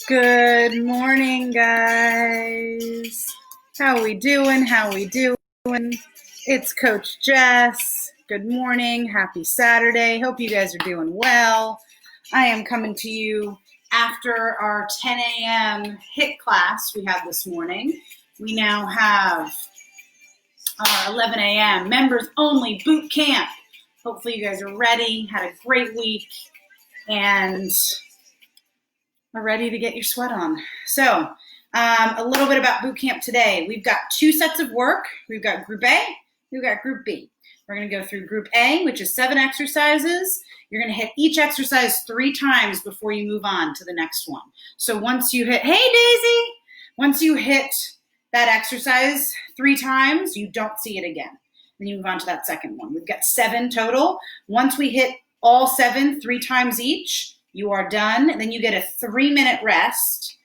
Good morning, guys. How we doing? It's Coach Jess. Good morning. Happy Saturday. Hope you guys are doing well. I am coming to you after our 10 a.m. HIIT class we had this morning. We now have our 11 a.m. members only boot camp. Hopefully you guys are ready, had a great week, and are ready to get your sweat on. So a little bit about boot camp today. We've got two sets of work. We've got Group A, we've got Group B. We're going to go through Group A, which is 7 exercises. You're going to hit each exercise 3 times before you move on to the next one. So once you hit, hey Daisy, once you hit that exercise 3 times, you don't see it again. Then you move on to that second one. We've got 7 total. Once we hit all 7 3 times each, you are done, and then you get a 3-minute rest.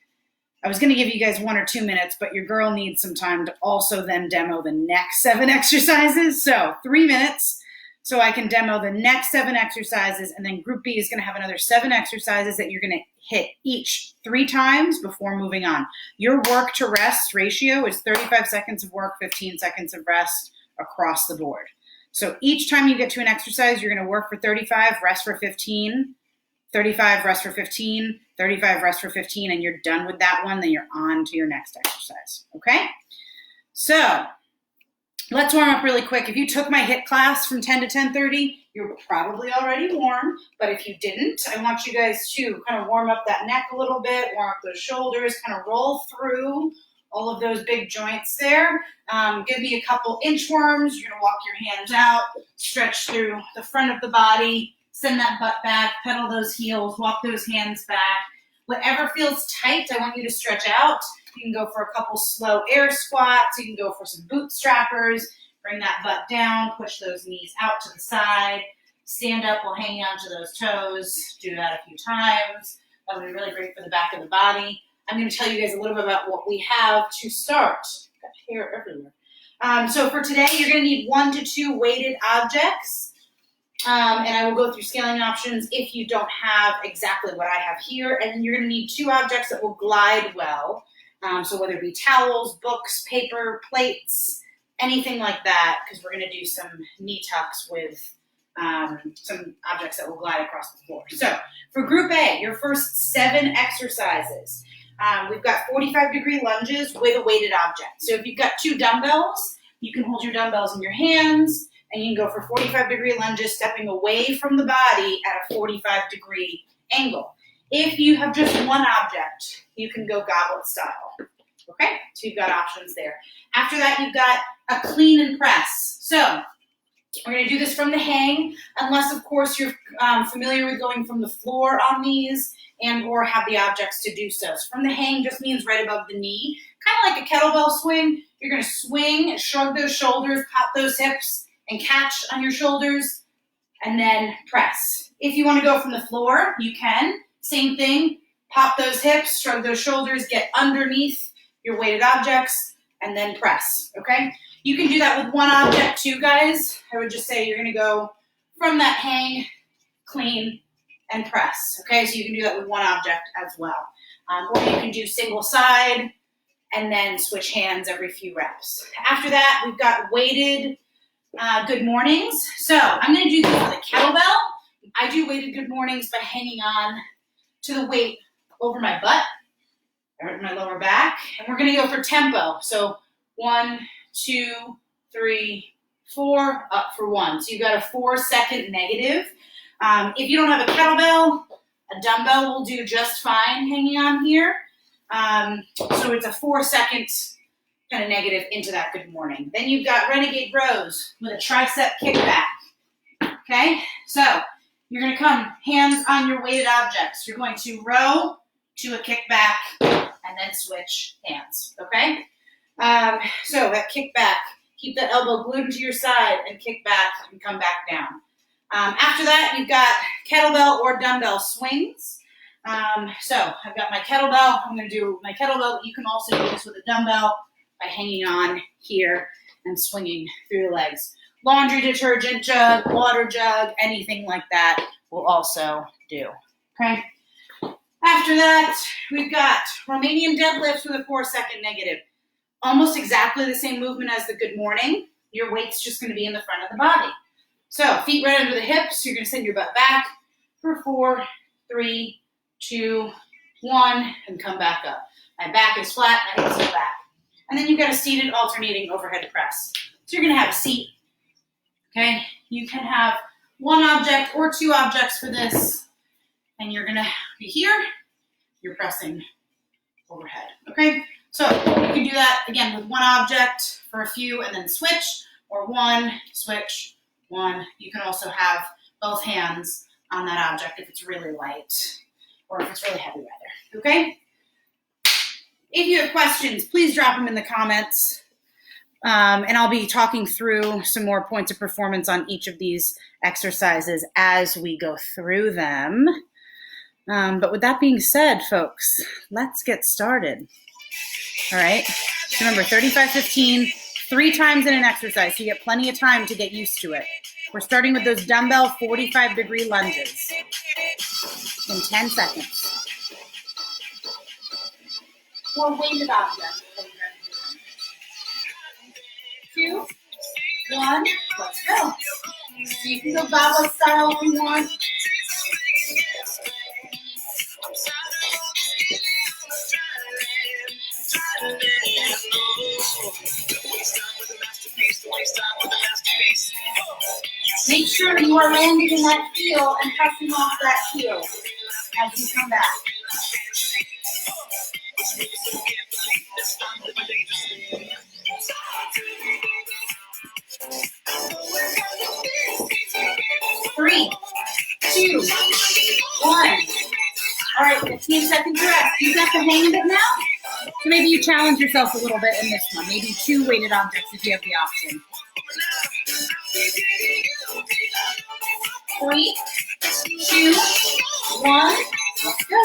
I was going to give you guys 1 or 2 minutes, but your girl needs some time to also then demo the next 7 exercises. So 3 minutes so I can demo the next 7 exercises, and then Group B is going to have another 7 exercises that you're going to hit each 3 times before moving on. Your work to rest ratio is 35 seconds of work, 15 seconds of rest across the board. So each time you get to an exercise, you're going to work for 35, rest for 15, 35, rest for 15, 35, rest for 15, and you're done with that one, then you're on to your next exercise, okay? So let's warm up really quick. If you took my HIIT class from 10 to 10:30, you're probably already warm, but if you didn't, I want you guys to kind of warm up that neck a little bit, warm up those shoulders, kind of roll through all of those big joints there. Give me a couple inchworms. You're going to walk your hands out, stretch through the front of the body, send that butt back, pedal those heels, walk those hands back. Whatever feels tight, I want you to stretch out. You can go for a couple slow air squats. You can go for some bootstrappers. Bring that butt down, push those knees out to the side. Stand up while hanging onto those toes. Do that a few times. That would be really great for the back of the body. I'm going to tell you guys a little bit about what we have to start. Got hair everywhere. So for today, you're going to need 1 to 2 weighted objects. And I will go through scaling options if you don't have exactly what I have here. And then you're going to need 2 objects that will glide well. So whether it be towels, books, paper, plates, anything like that, because we're going to do some knee tucks with some objects that will glide across the floor. So for Group A, your first 7 exercises. We've got 45-degree lunges with a weighted object. So if you've got 2 dumbbells, you can hold your dumbbells in your hands, and you can go for 45-degree lunges, stepping away from the body at a 45-degree angle. If you have just 1 object, you can go goblet style. Okay? So you've got options there. After that, you've got a clean and press. So we're going to do this from the hang, unless, of course, you're familiar with going from the floor on these and or have the objects to do so. So from the hang just means right above the knee. Kind of like a kettlebell swing. You're going to swing, shrug those shoulders, pop those hips, and catch on your shoulders, and then press. If you want to go from the floor, you can. Same thing. Pop those hips, shrug those shoulders, get underneath your weighted objects, and then press, okay? You can do that with 1 object too, guys. I would just say you're going to go from that hang, clean, and press, okay? So you can do that with 1 object as well. Or you can do single side and then switch hands every few reps. After that, we've got weighted good mornings. So I'm going to do this with a kettlebell. I do weighted good mornings by hanging on to the weight over my butt, or my lower back. And we're going to go for tempo. So 1, 2, 3, 4, up for 1. So you've got a 4-second negative. If you don't have a kettlebell, a dumbbell will do just fine hanging on here. So it's a 4-second kind of negative into that good morning. Then you've got renegade rows with a tricep kickback. Okay, so you're going to come hands on your weighted objects. You're going to row to a kickback and then switch hands. Okay, so that kickback, keep that elbow glued into your side and kick back and come back down. After that, you've got kettlebell or dumbbell swings. So I've got my kettlebell. I'm going to do my kettlebell, but you can also do this with a dumbbell by hanging on here and swinging through the legs. Laundry detergent jug, water jug, anything like that will also do. Okay. After that, we've got Romanian deadlifts with a 4-second negative. Almost exactly the same movement as the good morning. Your weight's just going to be in the front of the body. So feet right under the hips. You're going to send your butt back for 4, 3, 2, 1, and come back up. My back is flat, my hips are back. And then you've got a seated alternating overhead press. So you're going to have a seat. Okay? You can have one object or two objects for this. And you're going to be here. You're pressing overhead. Okay? So you can do that, again, with one object for a few and then switch, or one, switch, one. You can also have both hands on that object if it's really light or if it's really heavy rather. Okay? If you have questions, please drop them in the comments. And I'll be talking through some more points of performance on each of these exercises as we go through them. But with that being said, folks, let's get started. All right. So remember, 35-15, 3 times in an exercise. So you get plenty of time to get used to it. We're starting with those dumbbell 45-degree lunges in 10 seconds. 4 weighted objects. 2, 1, let's go. So you can go goblet style if you want. Make sure you are landing in that heel and pressing off that heel as you come back. Three, 2, 1. All right, 15 seconds rest. You got the hang of it now? So maybe you challenge yourself a little bit in this one. Maybe 2 weighted objects if you have the option. 3, 2, 1. Let's go.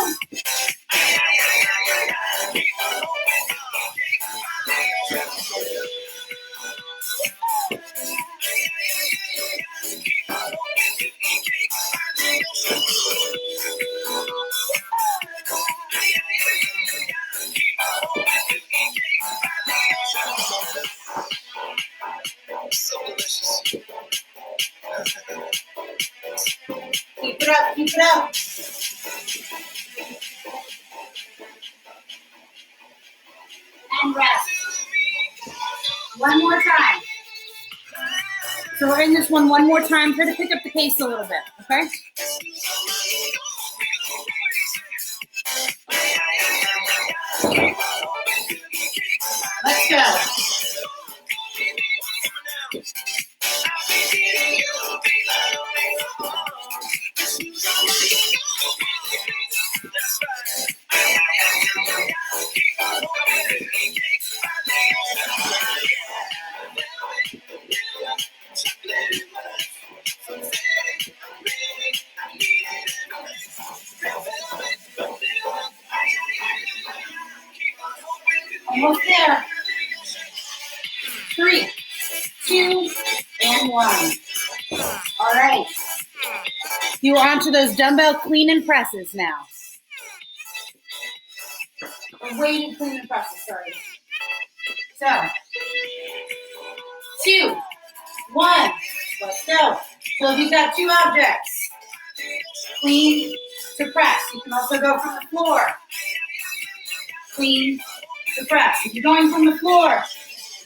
Keep it up, keep it up. And rest. One more time. So we're in this one more time. Try to pick up the pace a little bit, okay? Let's go. Almost there. 3, 2, and 1. All right. You are onto those dumbbell clean and presses now. Or weighted clean and presses, sorry. So, 2, 1, let's go. So if you've got 2 objects, clean to press. You can also go from the floor. Clean to press. If you're going from the floor,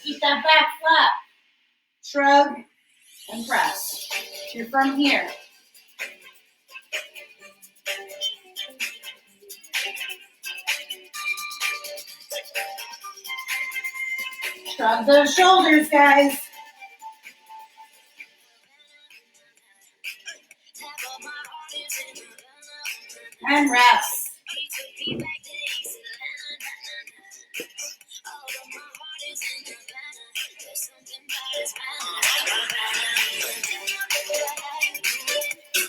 keep that back flat. Shrug and press. You're from here. Shrug those shoulders, guys. And rest.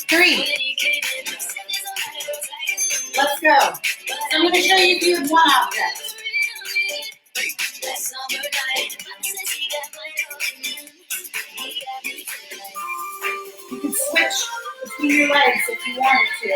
Three. Let's go. So I'm going to show you if you have one object. You can switch between your legs if you wanted to.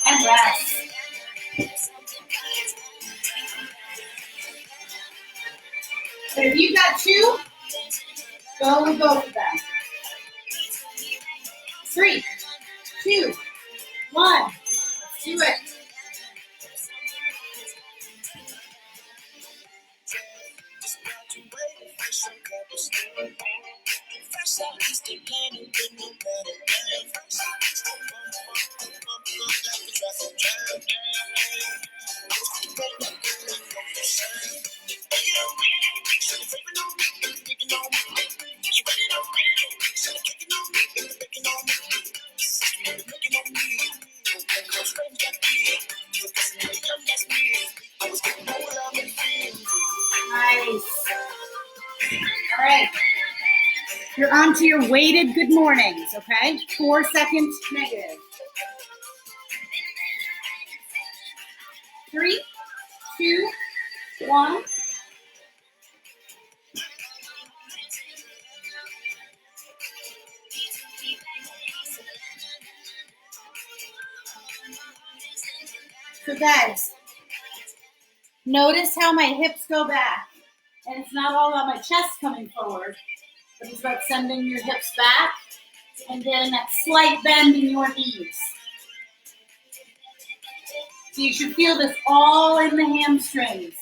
And rest. But if you've got 2, go with both of them. 3, 2, 1. Let's do it. Nice. All right. You're on to your weighted good mornings, okay? 4 seconds negative. 3, 2, 1. So guys, notice how my hips go back. And it's not all about my chest coming forward, but it's about sending your hips back and then that slight bend in your knees. So you should feel this all in the hamstrings.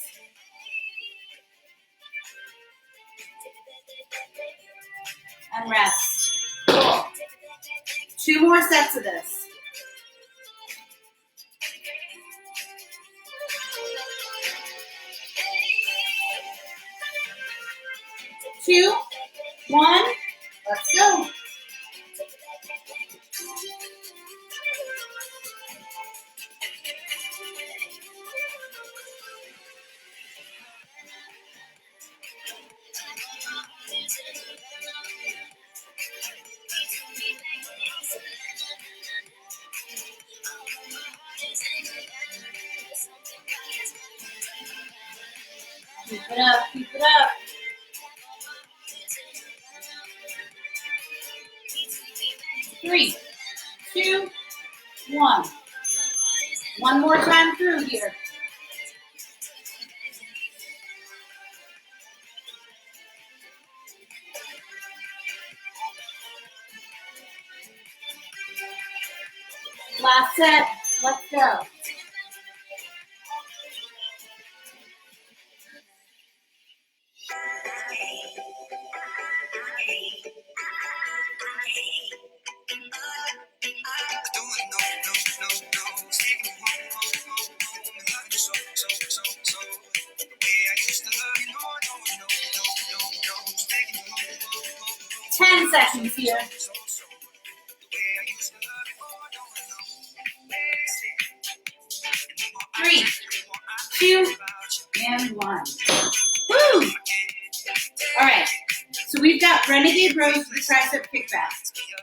And rest. Cool. 2 more sets of this. 2, 1, let's go. Keep it up, keep it up. 3, 2, 1. One more time through here. Last set, let's go. Ten seconds here. 3, 2, and 1. Woo! All right, so we've got renegade rows with the tricep kickback.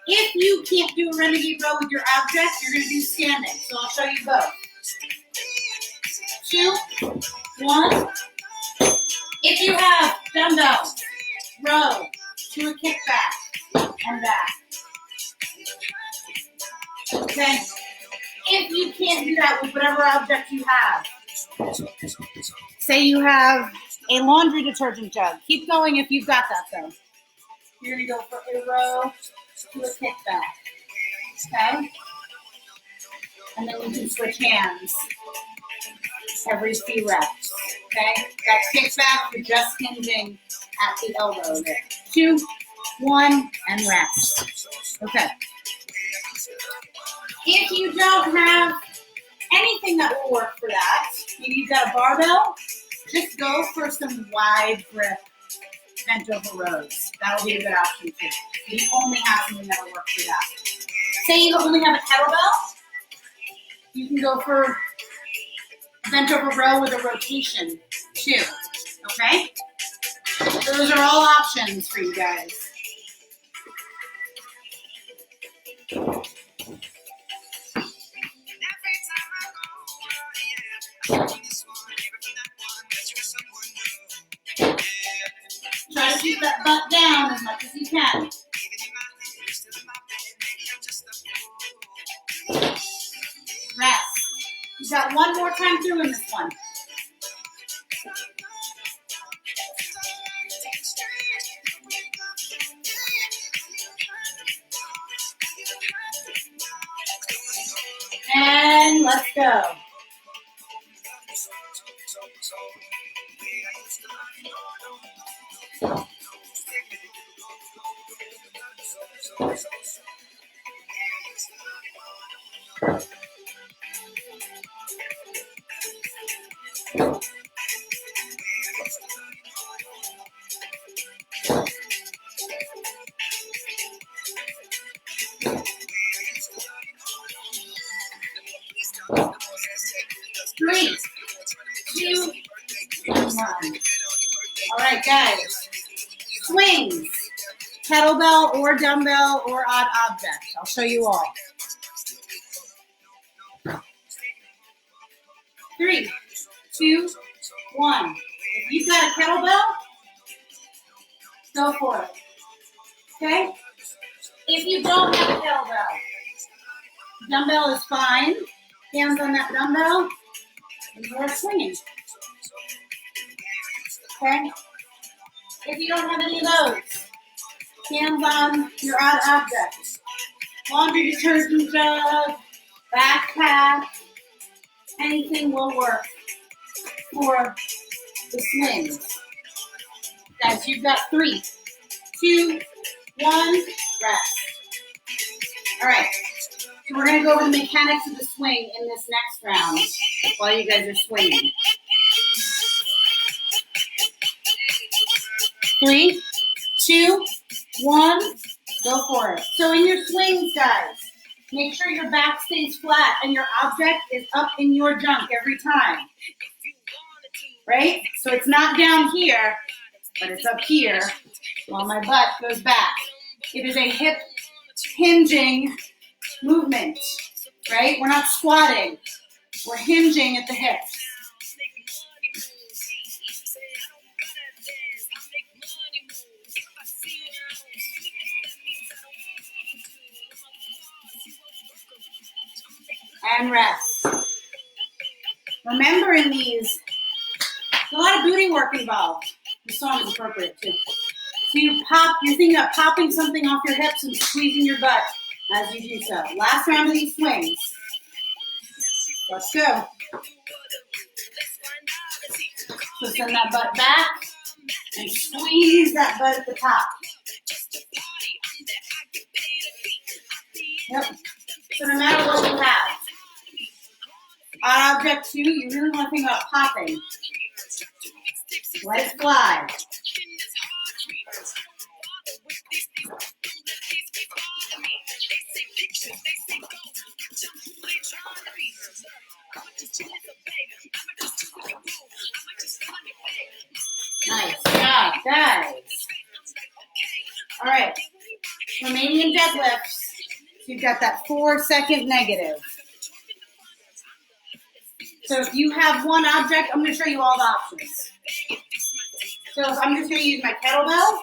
If you can't do a renegade row with your object, you're going to do standing. So I'll show you both. 2, 1. If you have dumbbells, row to a kickback and back. Okay. If you can't do that with whatever object you have, say you have a laundry detergent jug. Keep going if you've got that though. You're going to go for a row to a kickback. Okay? And then you can switch hands every few reps. Okay? That kickback, you're just hinging at the elbow there. 2, 1, and rest. Okay. If you don't have anything that will work for that, maybe you've got a barbell, just go for some wide grip bent over rows. That'll be a good option too. You only have something that'll work for that. Say you only have a kettlebell, you can go for a bent over row with a rotation too. Okay? Those are all options for you guys. Try to keep that that butt down as much as you can. Rest. You got one more time through in this one. And let's go. Three, two, one. All right, guys. Swings. Kettlebell or dumbbell or odd object. I'll show you all. 3, 2, 1. If you've got a kettlebell, go for it. Okay? If you don't have a kettlebell, dumbbell is fine. Hands on that dumbbell, and you're swinging. Okay? If you don't have any of those, hands on your odd objects. Laundry detergent jug, backpack, anything will work for the swings. Guys, you've got 3, 2, 1, rest. All right, so we're going to go over the mechanics of the swing in this next round while you guys are swinging. 3, 2, 1, go for it. So in your swings, guys, make sure your back stays flat and your object is up in your junk every time. Right? So it's not down here, but it's up here while my butt goes back. It is a hip hinging movement, right? We're not squatting. We're hinging at the hips. And rest. Remember in these, there's a lot of booty work involved. The song is appropriate too. So you're thinking about popping something off your hips and squeezing your butt as you do so. Last round of these swings. Let's go. So send that butt back and squeeze that butt at the top. Yep. So no matter what you have, odd object 2, you really want to think about popping. Let it fly. Nice job, guys. All right, Romanian deadlifts. So you've got that 4-second negative. So if you have one object, I'm going to show you all the options. So I'm just going to use my kettlebell,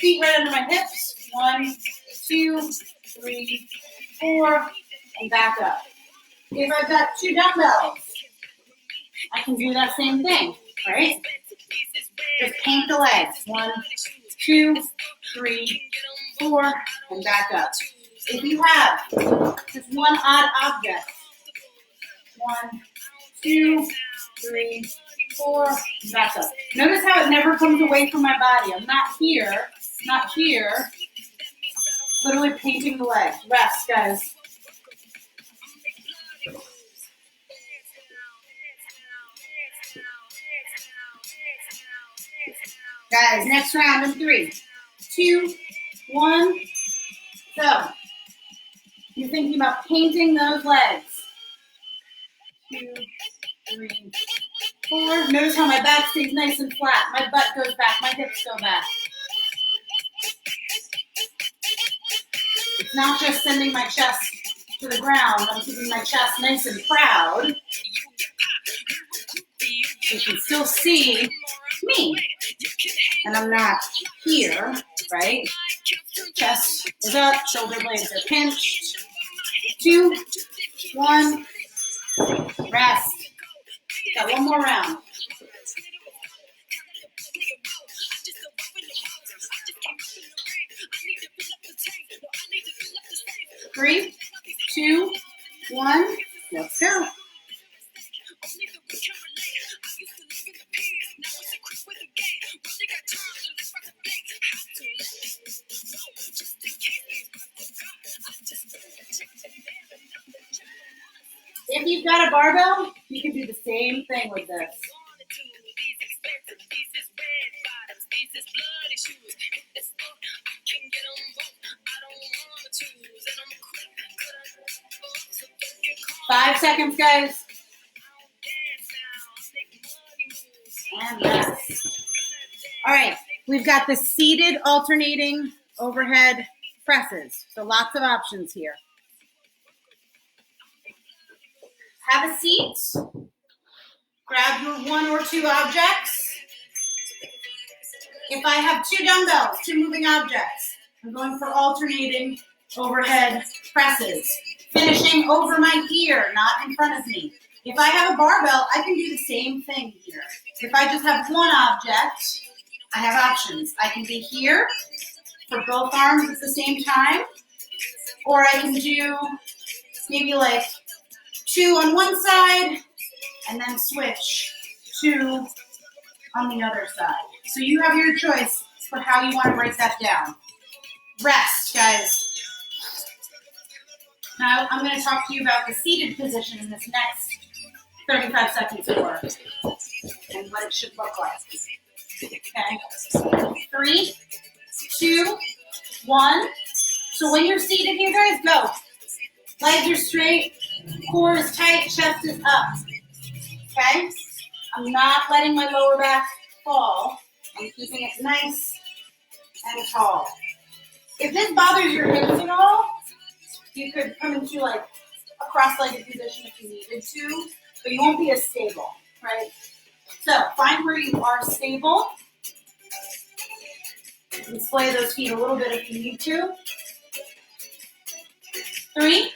feet right under my hips. 1, 2, 3, 4, and back up. If I've got 2 dumbbells, I can do that same thing, right? Just paint the legs. 1, 2, 3, 4, and back up. If you have just one odd object, 1, 2, 3, 4, and back up. Notice how it never comes away from my body. I'm not here, literally painting the legs. Rest, guys. Guys, next round in 3, 2, 1, so you're thinking about painting those legs. 2, 3, 4. Notice how my back stays nice and flat. My butt goes back, my hips go back. It's not just sending my chest to the ground. I'm keeping my chest nice and proud. You can still see me. And I'm not here, right? Chest is up, shoulder blades are pinched. 2, 1, rest. Got one more round. 3, 2, 1, let's go. If you've got a barbell, you can do the same thing with this. Five seconds, guys. And rest. All right, we've got the seated alternating overhead presses. So lots of options here. Have a seat. Grab your 1 or 2 objects. If I have 2 dumbbells, 2 moving objects, I'm going for alternating overhead presses. Finishing over my ear, not in front of me. If I have a barbell, I can do the same thing here. If I just have 1 object, I have options. I can be here for both arms at the same time, or I can do maybe like 2 on one side and then switch 2 on the other side. So you have your choice for how you want to break that down. Rest, guys. Now I'm going to talk to you about the seated position in this next 35 seconds of work and what it should look like. Okay. 3, 2, 1. So when you're seated here, guys, go. Legs are straight, core is tight, chest is up. Okay? I'm not letting my lower back fall. I'm keeping it nice and tall. If this bothers your hips at all, you could come into like a cross-legged position if you needed to, but you won't be as stable, right? So find where you are stable. You can sway those feet a little bit if you need to. 3,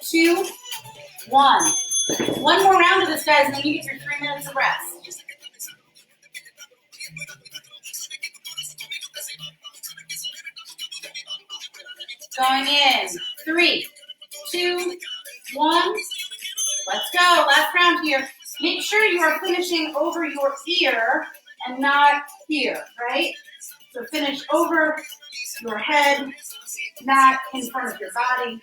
2, 1. One more round of this, guys, and then you get your 3 minutes of rest. Going in. 3, 2, 1. Let's go. Last round here. Make sure you are finishing over your ear and not here, right? So finish over your head, not in front of your body.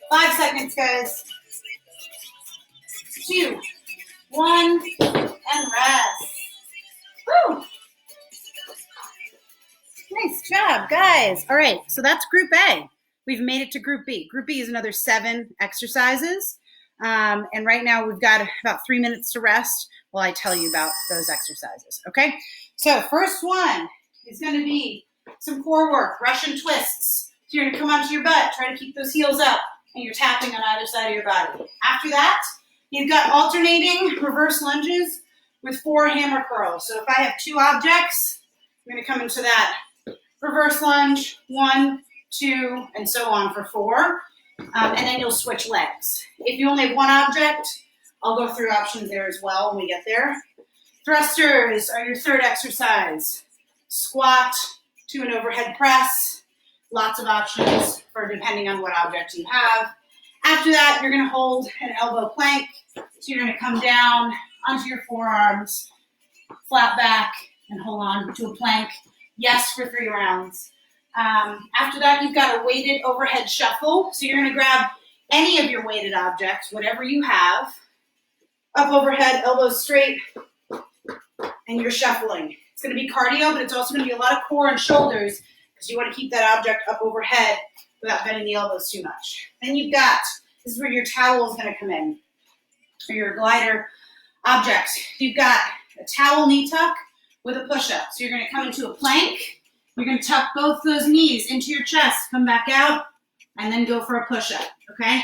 Five seconds, guys. 2, 1, and rest. Woo! Nice job, guys. All right, so that's Group A. We've made it to Group B. Group B is another 7 exercises. And right now we've got about 3 minutes to rest while I tell you about those exercises, okay? So first one is going to be some core work, Russian twists. So you're going to come onto your butt, try to keep those heels up, and you're tapping on either side of your body. After that, you've got alternating reverse lunges with 4 hammer curls. So if I have 2 objects, I'm going to come into that reverse lunge, 1, 2, and so on for 4. And then you'll switch legs. If you only have 1 object, I'll go through options there as well when we get there. Thrusters are your third exercise. Squat to an overhead press. Lots of options for depending on what object you have. After that, you're going to hold an elbow plank. So you're going to come down onto your forearms, flat back, and hold on to a plank. Yes, for 3 rounds. After that, you've got a weighted overhead shuffle. So you're going to grab any of your weighted objects, whatever you have, up overhead, elbows straight, and you're shuffling. It's going to be cardio, but it's also going to be a lot of core and shoulders because you want to keep that object up overhead without bending the elbows too much. Then you've got, this is where your towel is going to come in, or your glider object. You've got a towel knee tuck with a push-up. So you're going to come into a plank. You're going to tuck both those knees into your chest, come back out, and then go for a push-up, okay?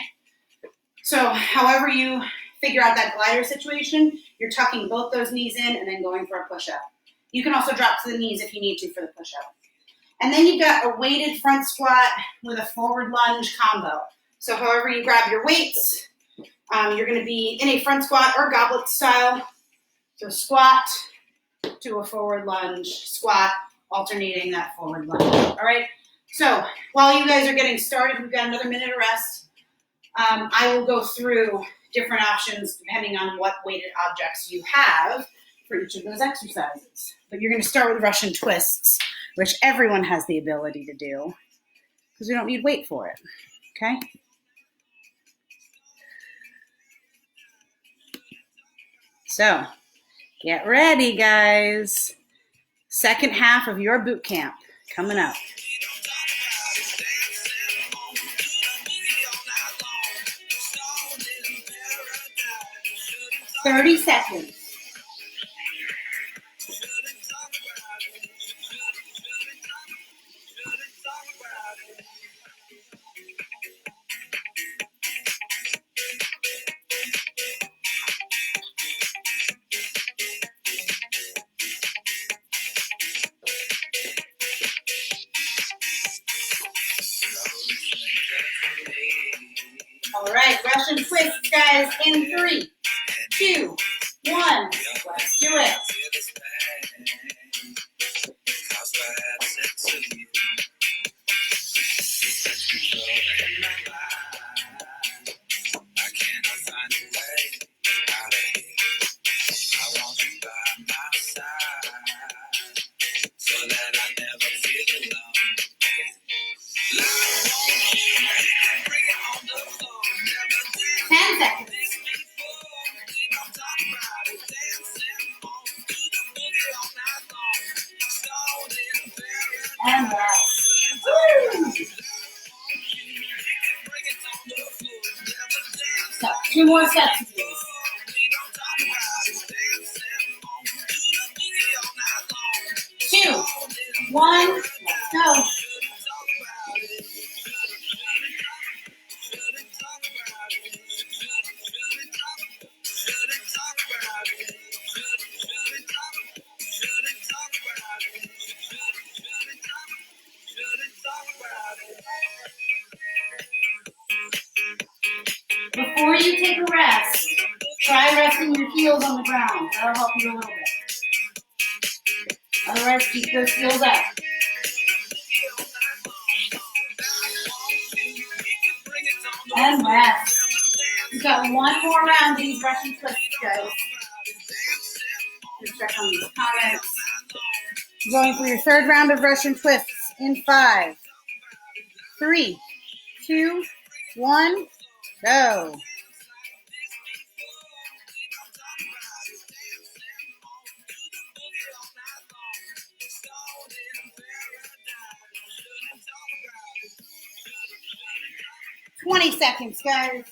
So however you figure out that glider situation, you're tucking both those knees in and then going for a push-up. You can also drop to the knees if you need to for the push-up. And then you've got a weighted front squat with a forward lunge combo. So however you grab your weights, you're going to be in a front squat or goblet style. So squat to a forward lunge, squat, alternating that forward lunge. All right. So while you guys are getting started, we've got another minute of rest. I will go through different options depending on what weighted objects you have for each of those exercises. But you're going to start with Russian twists, which everyone has the ability to do because we don't need weight for it. Okay. So get ready, guys. Second half of your boot camp coming up. 30 seconds. All right, Russian twists, guys, in 3, 2, 1. Let's do it. And rest. Woo! So, 2 more sets, please. 2, 1, let's go. Before you take a rest, try resting your heels on the ground. That'll help you a little bit. Otherwise, keep those heels up. And rest. We've got one more round of these Russian twists, guys. Let's check on these comments. Going for your third round of Russian twists in 5, 3, 2, 1, go. "20 seconds, guys.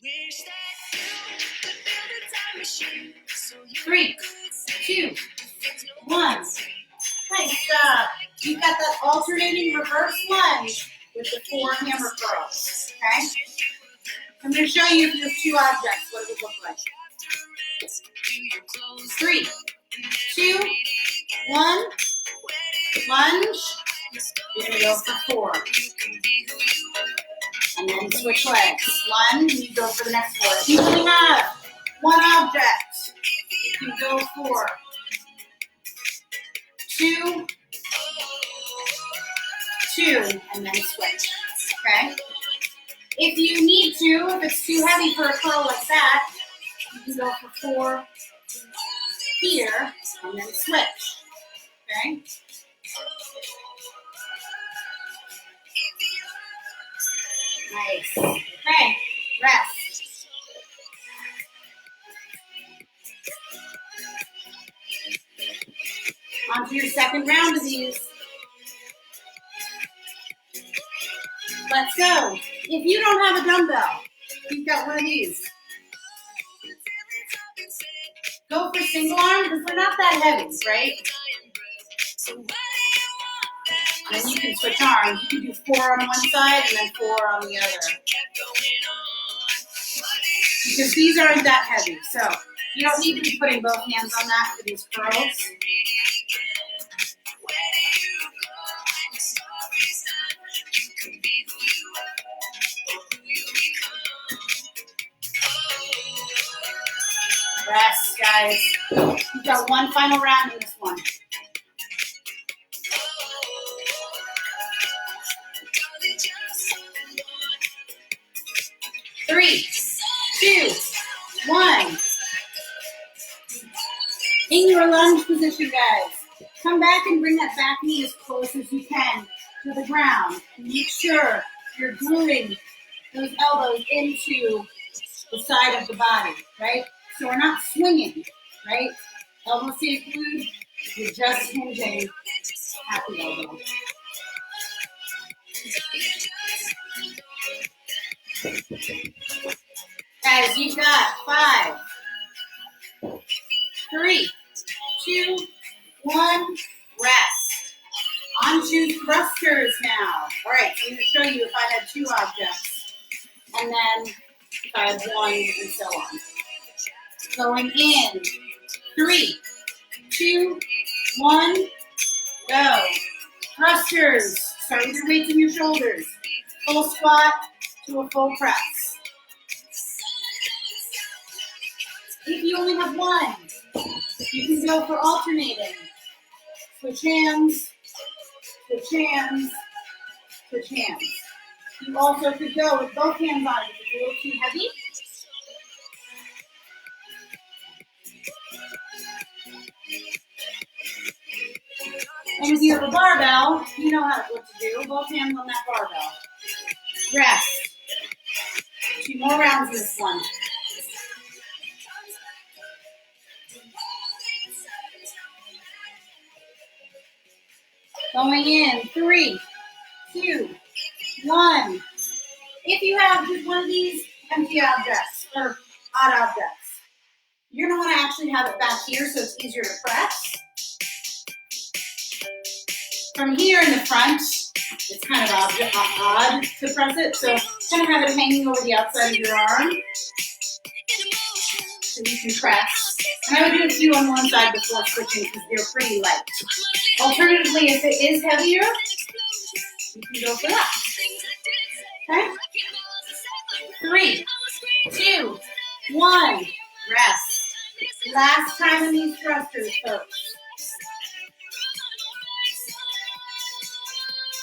Wish that you could build a time machine so you 3, could 2, there's no 1. Nice job. You've got that alternating reverse lunge with the 4 hammer curls. Okay? I'm going to show you if you have 2 objects what it would look like. 3, 2, 1. Lunge. You're going to go for 4. And then switch legs. Lunge, and you go for the next 4. If you only have 1 object, you can go for 2, 2, and then switch. Okay? If you need to, if it's too heavy for a curl like that, you can go for 4 here, and then switch. Okay? Nice. Okay, rest. On to your second round of these. Let's go. If you don't have a dumbbell, you've got one of these. Go for single arm because they're not that heavy, right? Then you can switch arms. You can do 4 on one side and then 4 on the other. Because these aren't that heavy, so you don't need to be putting both hands on that for these curls. Rest, guys. You've got one final round in this one. Three, 2, 1. In your lunge position, guys. Come back and bring that back knee as close as you can to the ground. Make sure you're gluing those elbows into the side of the body, right? So we're not swinging, right? Elbow stays glued. You're just hinging at the elbow. Guys, you've got 5, 3, 2, 1, rest. On to thrusters now. All right, so I'm going to show you if I had 2 objects, and then if I had 1, and so on. Going in, 3, 2, 1, go. Thrusters. Start with your weights in your shoulders. Full squat to a full press. If you only have 1, you can go for alternating. Switch hands, switch hands, switch hands. You also could go with both hands on if it's a little too heavy. And if you have a barbell, you know what to do. Both hands on that barbell. Rest. 2 more rounds of this one. Going in, 3, 2, 1. If you have just one of these empty objects or odd objects, you're going to want to actually have it back here so it's easier to press. From here in the front, it's kind of odd to press it, so kind of have it hanging over the outside of your arm so you can press. And I would do a few on one side before switching because they're pretty light. Alternatively, if it is heavier, you can go for that. Okay? 3, 2, 1, rest. Last time in these thrusters, folks.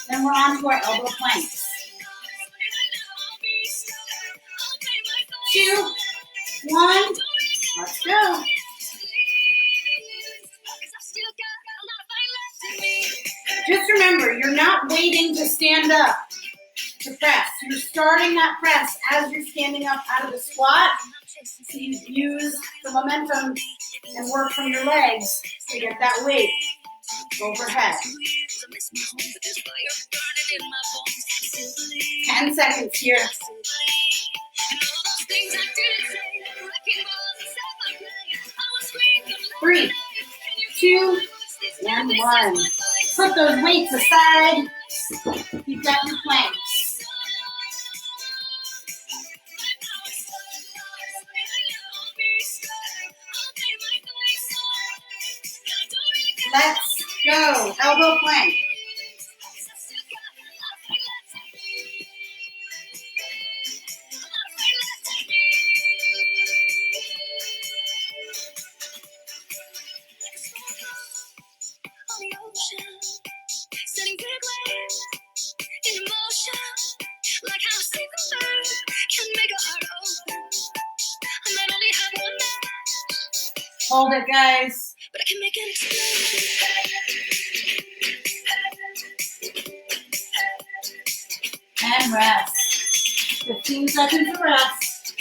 Then we're on to our elbow planks. 2, 1, let's go. Just remember, you're not waiting to stand up to press. You're starting that press as you're standing up out of the squat. So you use the momentum and work from your legs to get that weight overhead. 10 seconds here. 3, 2, and 1. Put those weights aside. You've got your planks. Let's go. Elbow plank. Hold it, guys. But I can make it explode. And rest. 15 seconds of rest.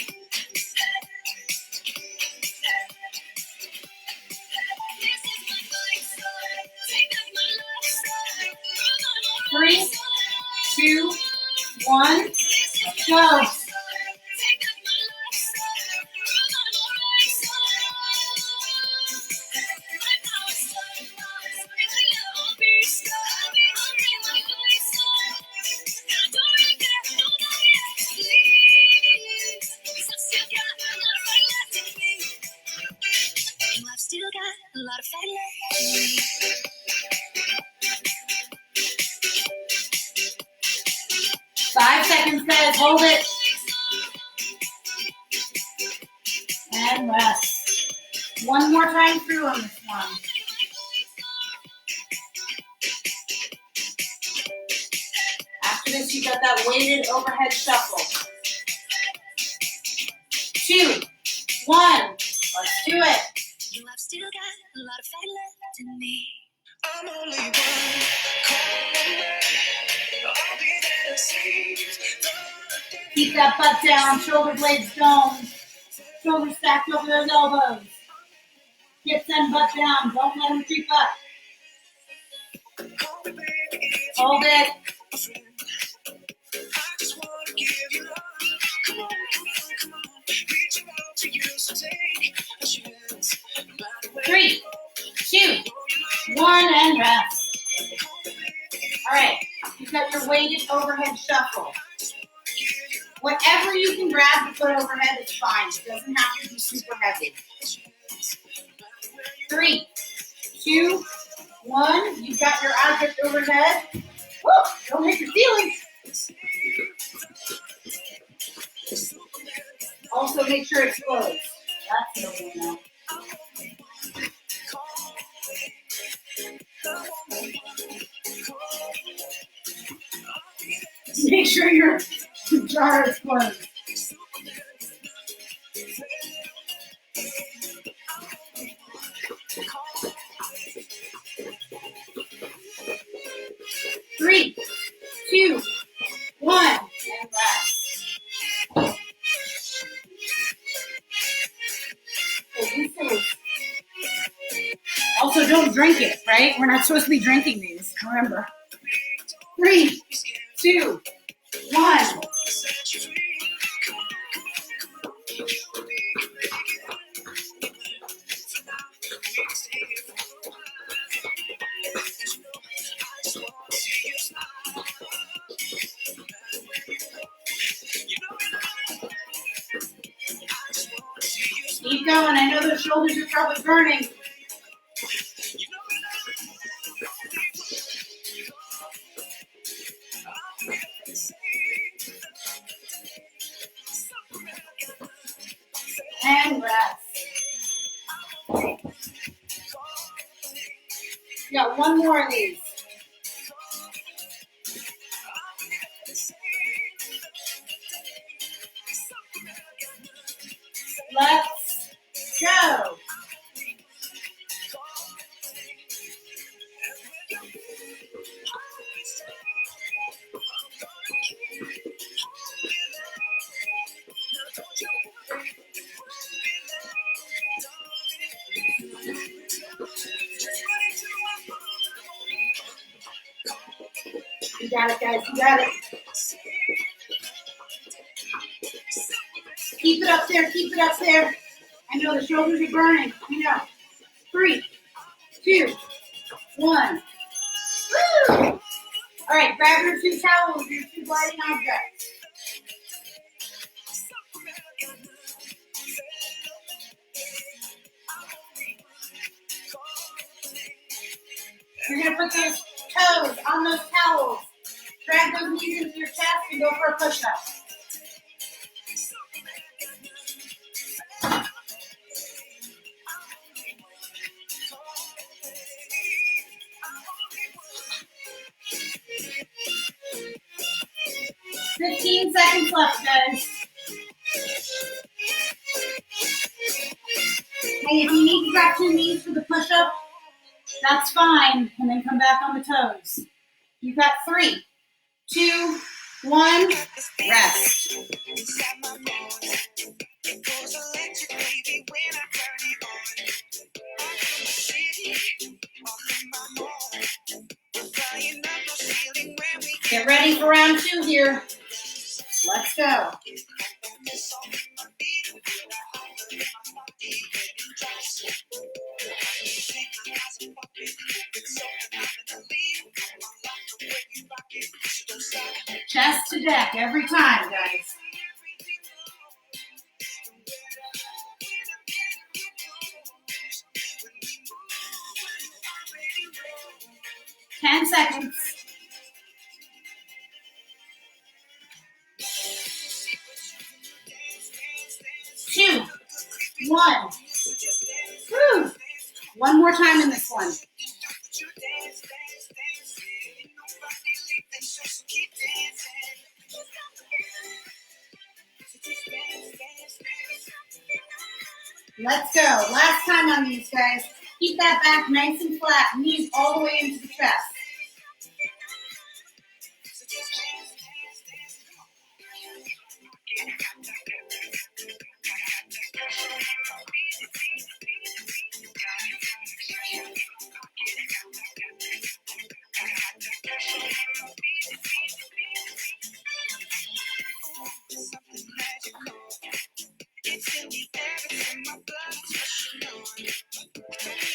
Three, 2, 1. Let's go. 5 seconds, guys. Hold it. And rest. One more time through on this one. After this, you got that weighted overhead shuffle. 2, 1. Let's do it. You have still got a lot of fight left in me. I'm only one call away. I'll be there to save. Keep that butt down, shoulder blades domed. Shoulders stacked over those elbows. Hips and butt down. Don't let them creep up. Hold it. I just want to give you love. Come on, come on. Reaching out to you, so take a chance. 3, 2, 1, and rest. All right, you've got your weighted overhead shuffle. Whatever you can grab to put overhead is fine. It doesn't have to be super heavy. 3, 2, 1. You've got your object overhead. Woo! Don't hit your ceiling. Also, make sure it's closed. That's no no. Make sure your jar is closed. Three, 2, 1, and rest. Also, don't drink it, right? We're not supposed to be drinking these, remember. 3, 2, 1. Keep going. I know those shoulders are probably burning. And rest. You got one more of these. Let's go. You got it, guys. You got it. Keep it up there. Keep it up there. I know the shoulders are burning. I know. 3, 2, 1. Woo! All right, grab your 2 towels, your 2 gliding objects. You're going to put those toes on those towels. Drag those knees into your chest and go for a push-up. Fifteen seconds left, guys. Hey, if you need to drop 2 knees for the push-up, that's fine. And then come back on the toes. You've got 3, 2, 1. Rest. Get Get ready for round 2 here. Let's go. 'Chest to deck every time, guys. Ten seconds. 2, 1. Woo. One more time in this one. Let's go. Last time on these, guys. Keep that back nice and flat. Knees all the way into the chest.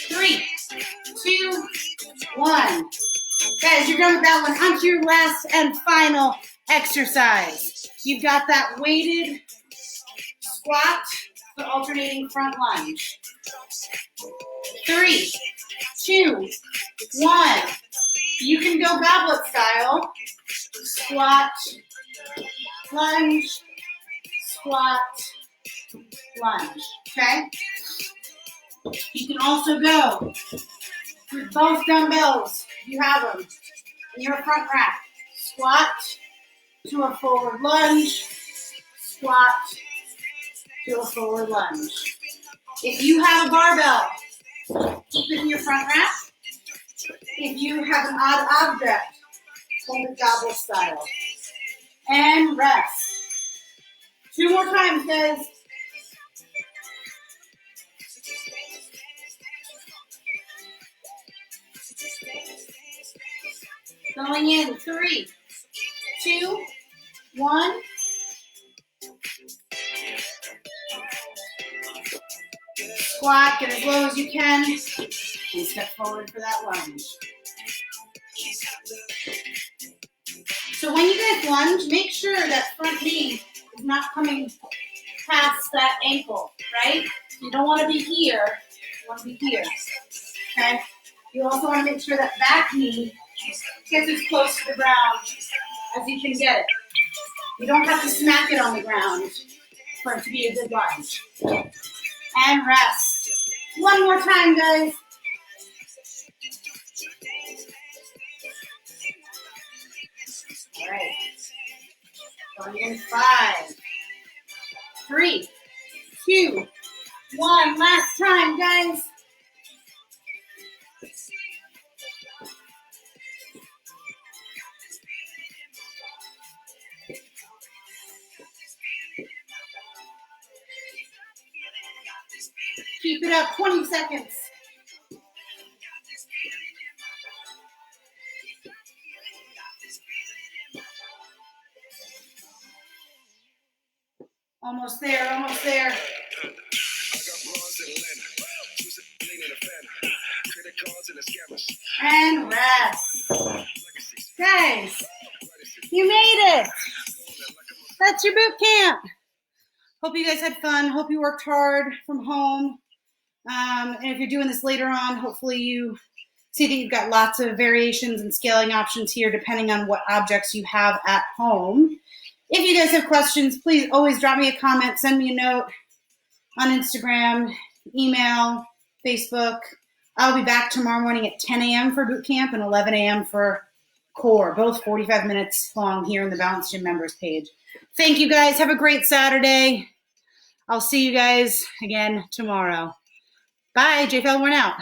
Three, 2, 1. Guys, you're done with that one. On to your last and final exercise. You've got that weighted squat, the alternating front lunge. 3, 2, 1. You can go goblet style. Squat, lunge, squat, lunge. Okay? You can also go with both dumbbells. You have them in your front rack. Squat to a forward lunge. Squat to a forward lunge. If you have a barbell, keep it in your front rack. If you have an odd object, hold it goblet style. And rest. 2 more times, guys. Going in, 3, 2, 1. Squat, get as low as you can, and step forward for that lunge. So when you guys lunge, make sure that front knee is not coming past that ankle, right? You don't want to be here, you want to be here, okay? You also want to make sure that back knee gets as close to the ground as you can get it. You don't have to smack it on the ground for it to be a good lunge. And rest. One more time, guys. All right. Going in 5, 3, 2, 1. Last time, guys. Keep it up, 20 seconds. Almost there, almost there. And rest. Guys, you made it. That's your boot camp. Hope you guys had fun. Hope you worked hard from home. And if you're doing this later on, hopefully you see that you've got lots of variations and scaling options here depending on what objects you have at home. If you guys have questions, please always drop me a comment, send me a note on Instagram, email, Facebook. I'll be back tomorrow morning at 10 a.m. for boot camp and 11 a.m. for core, both 45 minutes long here in the Balance Gym members page. Thank you guys. Have a great Saturday. I'll see you guys again tomorrow. Bye. Jessica-Falborn out.